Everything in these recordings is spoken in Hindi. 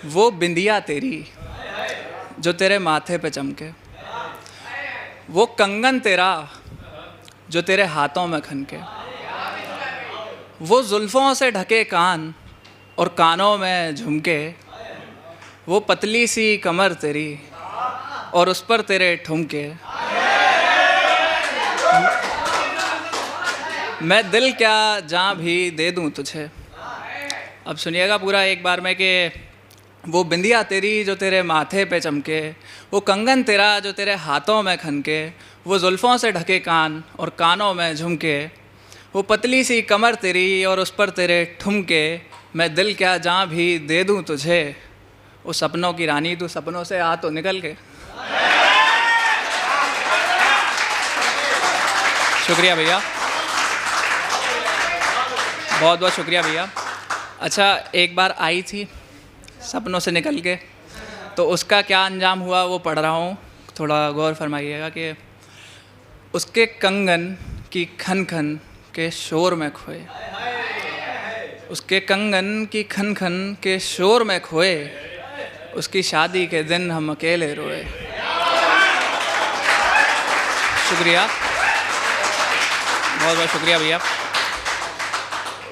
वो बिंदिया तेरी जो तेरे माथे पे चमके, वो कंगन तेरा जो तेरे हाथों में खनके, वो जुल्फ़ों से ढके कान और कानों में झुमके, वो पतली सी कमर तेरी और उस पर तेरे ठुमके। मैं दिल क्या जान भी दे दूं तुझे। अब सुनिएगा पूरा एक बार में कि वो बिंदिया तेरी जो तेरे माथे पे चमके, वो कंगन तेरा जो तेरे हाथों में खनके, वो जुल्फ़ों से ढके कान और कानों में झुमके, वो पतली सी कमर तेरी और उस पर तेरे ठुमके। मैं दिल क्या जान भी दे दूं तुझे, वो सपनों की रानी तू सपनों से आ तो निकल के। शुक्रिया भैया, बहुत बहुत शुक्रिया भैया। अच्छा, एक बार आई थी सपनों से निकल के, तो उसका क्या अंजाम हुआ वो पढ़ रहा हूँ, थोड़ा गौर फरमाइएगा कि उसके कंगन की खन खन के शोर में खोए, उसके कंगन की खन खन के शोर में खोए, उसकी शादी के दिन हम अकेले रोए। शुक्रिया, बहुत बहुत शुक्रिया भैया।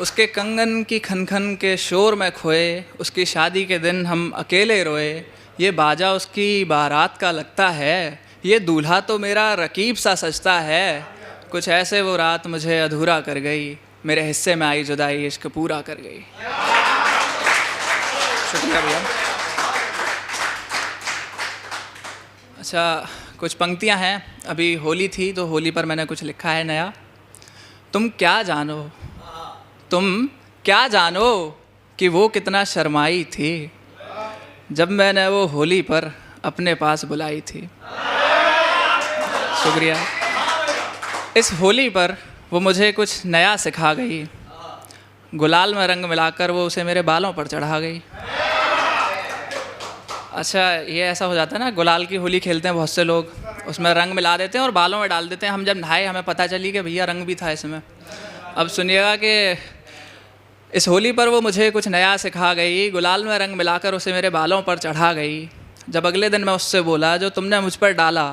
उसके कंगन की खन खन के शोर में खोए, उसकी शादी के दिन हम अकेले रोए। ये बाजा उसकी बारात का लगता है, ये दूल्हा तो मेरा रकीब सा सजता है। कुछ ऐसे वो रात मुझे अधूरा कर गई, मेरे हिस्से में आई जुदाई इश्क पूरा कर गई। शुक्रिया भैया। अच्छा, कुछ पंक्तियां हैं, अभी होली थी तो होली पर मैंने कुछ लिखा है नया। तुम क्या जानो कि वो कितना शर्माई थी, जब मैंने वो होली पर अपने पास बुलाई थी। शुक्रिया। इस होली पर वो मुझे कुछ नया सिखा गई, गुलाल में रंग मिलाकर वो उसे मेरे बालों पर चढ़ा गई। अच्छा, ये ऐसा हो जाता है ना, गुलाल की होली खेलते हैं बहुत से लोग, उसमें रंग मिला देते हैं और बालों में डाल देते हैं। हम जब नहाए हमें पता चली कि भैया रंग भी था इसमें। अब सुनिएगा कि इस होली पर वो मुझे कुछ नया सिखा गई, गुलाल में रंग मिलाकर उसे मेरे बालों पर चढ़ा गई। जब अगले दिन मैं उससे बोला, जो तुमने मुझ पर डाला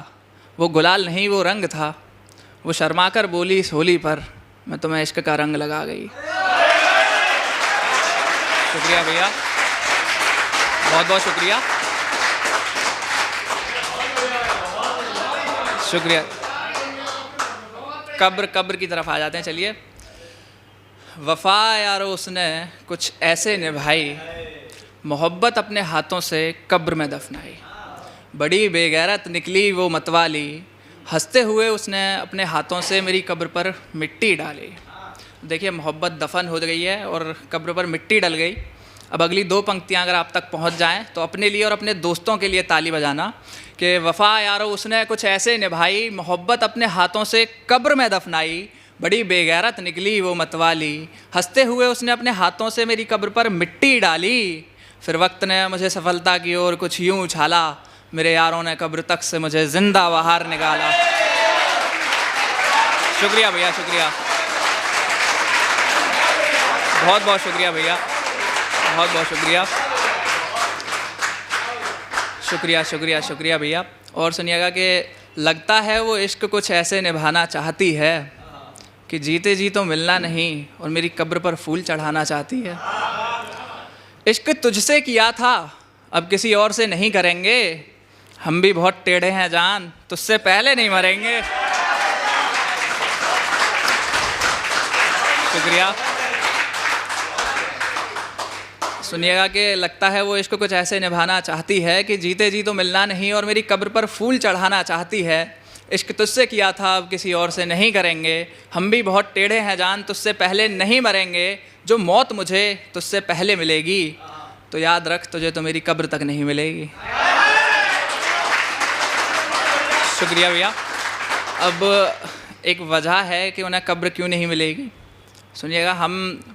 वो गुलाल नहीं वो रंग था, वो शर्मा कर बोली, इस होली पर मैं तुम्हें इश्क का रंग लगा गई। शुक्रिया भैया, बहुत बहुत शुक्रिया। शुक्रिया। कब्र की तरफ आ जाते हैं। चलिए। वफ़ा यारो उसने कुछ ऐसे निभाई, मोहब्बत अपने हाथों से कब्र में दफनाई। बड़ी बेगैरत निकली वो मतवाली, हंसते हुए उसने अपने हाथों से मेरी कब्र पर मिट्टी डाली। देखिए, मोहब्बत दफन हो गई है और कब्र पर मिट्टी डल गई। अब अगली दो पंक्तियां अगर आप तक पहुंच जाएं तो अपने लिए और अपने दोस्तों के लिए ताली बजाना कि वफ़ा यारो उसने कुछ ऐसे निभाई, मोहब्बत अपने हाथों से कब्र में दफनाई। बड़ी बेगैरत निकली वो मतवाली, हंसते हुए उसने अपने हाथों से मेरी कब्र पर मिट्टी डाली। फिर वक्त ने मुझे सफलता की ओर कुछ यूं उछाला, मेरे यारों ने कब्र तक से मुझे जिंदा बाहर निकाला। शुक्रिया भैया, शुक्रिया, बहुत बहुत शुक्रिया भैया, बहुत बहुत शुक्रिया। शुक्रिया शुक्रिया शुक्रिया भैया। और सुनिएगा कि लगता है वो इश्क कुछ ऐसे निभाना चाहती है कि जीते जी तो मिलना नहीं और मेरी कब्र पर फूल चढ़ाना चाहती है। इश्क तुझसे किया था अब किसी और से नहीं करेंगे, हम भी बहुत टेढ़े हैं जान, तुझसे पहले नहीं मरेंगे। शुक्रिया। सुनिएगा कि लगता है वो इश्क कुछ ऐसे निभाना चाहती है कि जीते जी तो मिलना नहीं और मेरी कब्र पर फूल चढ़ाना चाहती है। इश्क तुझसे किया था अब किसी और से नहीं करेंगे, हम भी बहुत टेढ़े हैं जान, तुझसे पहले नहीं मरेंगे। जो मौत मुझे तुझसे पहले मिलेगी तो याद रख तुझे तो मेरी कब्र तक नहीं मिलेगी। शुक्रिया भैया। अब एक वजह है कि उन्हें कब्र क्यों नहीं मिलेगी। सुनिएगा, हम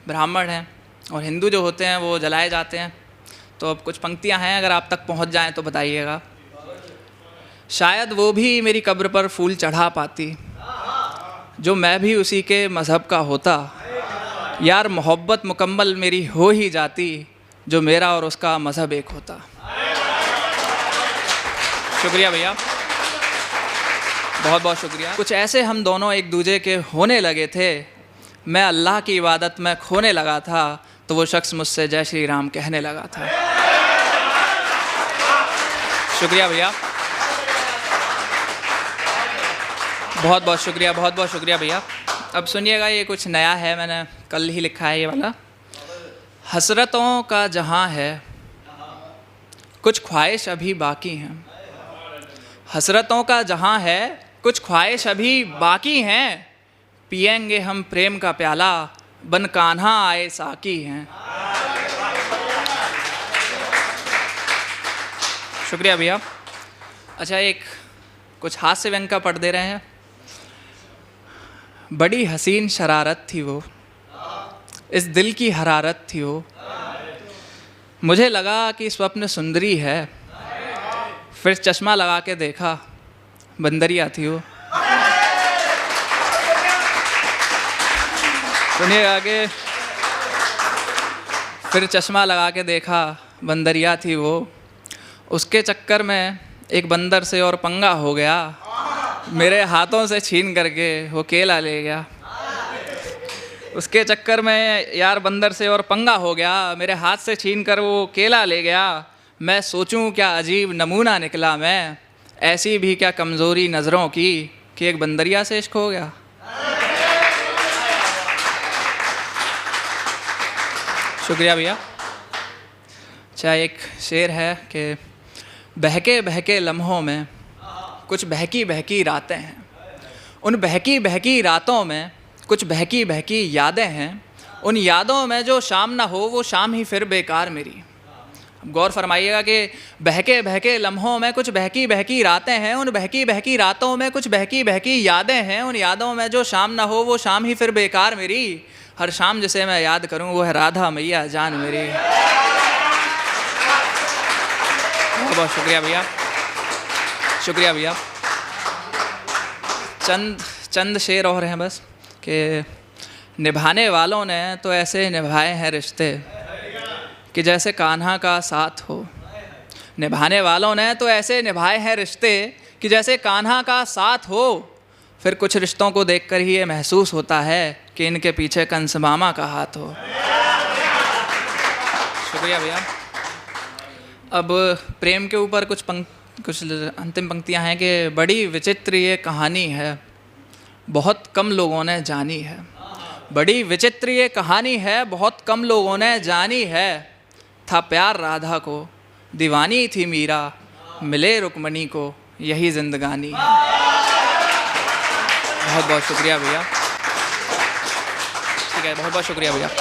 ब्राह्मण हैं और हिंदू जो होते हैं वो जलाए जाते हैं। तो अब कुछ पंक्तियां हैं, अगर आप तक पहुंच जाएं तो बताइएगा। शायद वो भी मेरी कब्र पर फूल चढ़ा पाती, जो मैं भी उसी के मज़हब का होता। यार मोहब्बत मुकम्मल मेरी हो ही जाती, जो मेरा और उसका मज़हब एक होता। शुक्रिया भैया, बहुत बहुत शुक्रिया। कुछ ऐसे हम दोनों एक दूजे के होने लगे थे, मैं अल्लाह की इबादत में खोने लगा था, तो वो शख्स मुझसे जय श्री राम कहने लगा था। शुक्रिया भैया, बहुत बहुत शुक्रिया, बहुत बहुत शुक्रिया भैया। अब सुनिएगा, ये कुछ नया है, मैंने कल ही लिखा है ये वाला। हसरतों का जहां है, कुछ ख्वाहिश अभी बाकी हैं। हसरतों का जहां है, कुछ ख्वाहिश अभी बाकी हैं। पिएंगे हम प्रेम का प्याला, बन कान्हा आए साकी हैं। शुक्रिया भैया। अच्छा, एक कुछ हास्य व्यंग का पढ़ दे रहे हैं। बड़ी हसीन शरारत थी वो, इस दिल की हरारत थी वो। मुझे लगा कि स्वप्न सुंदरी है, फिर चश्मा लगा के देखा, बंदरिया थी वो। सुनिएगा कि फिर चश्मा लगा के देखा, बंदरिया थी वो। उसके चक्कर में एक बंदर से और पंगा हो गया, मेरे हाथों से छीन करके वो केला ले गया। उसके चक्कर में यार बंदर से और पंगा हो गया, मेरे हाथ से छीन कर वो केला ले गया। मैं सोचूं क्या अजीब नमूना निकला मैं, ऐसी भी क्या कमज़ोरी नज़रों की कि एक बंदरिया से इश्क हो गया। शुक्रिया भैया। अच्छा, एक शेर है कि बहके बहके लम्हों में कुछ बहकी बहकी रातें हैं। उन बहकी बहकी रातों में कुछ बहकी बहकी यादें हैं। उन यादों में जो शाम ना हो, वो शाम ही फिर बेकार मेरी। गौर फरमाइएगा कि बहके बहके लम्हों में कुछ बहकी बहकी रातें हैं। उन बहकी बहकी रातों में कुछ बहकी बहकी यादें हैं। उन यादों में जो शाम ना हो, वो शाम ही फिर बेकार मेरी। हर शाम जिसे मैं याद करूं, वो है राधा मैया जान मेरी। बहुत बहुत शुक्रिया भैया, शुक्रिया भैया। चंद शेर और हैं बस कि निभाने वालों ने तो ऐसे निभाए हैं रिश्ते कि जैसे कान्हा का साथ हो। निभाने वालों ने तो ऐसे निभाए हैं रिश्ते कि जैसे कान्हा का साथ हो। फिर कुछ रिश्तों को देखकर ही ये महसूस होता है कि इनके पीछे कंस मामा का हाथ हो। शुक्रिया भैया। अब प्रेम के ऊपर कुछ अंतिम पंक्तियां हैं कि बड़ी विचित्र ये कहानी है, बहुत कम लोगों ने जानी है। बड़ी विचित्र ये कहानी है, बहुत कम लोगों ने जानी है। था प्यार राधा को, दीवानी थी मीरा, मिले रुक्मणी को, यही जिंदगानी है। बहुत बहुत शुक्रिया भैया। ठीक है, बहुत बहुत शुक्रिया भैया।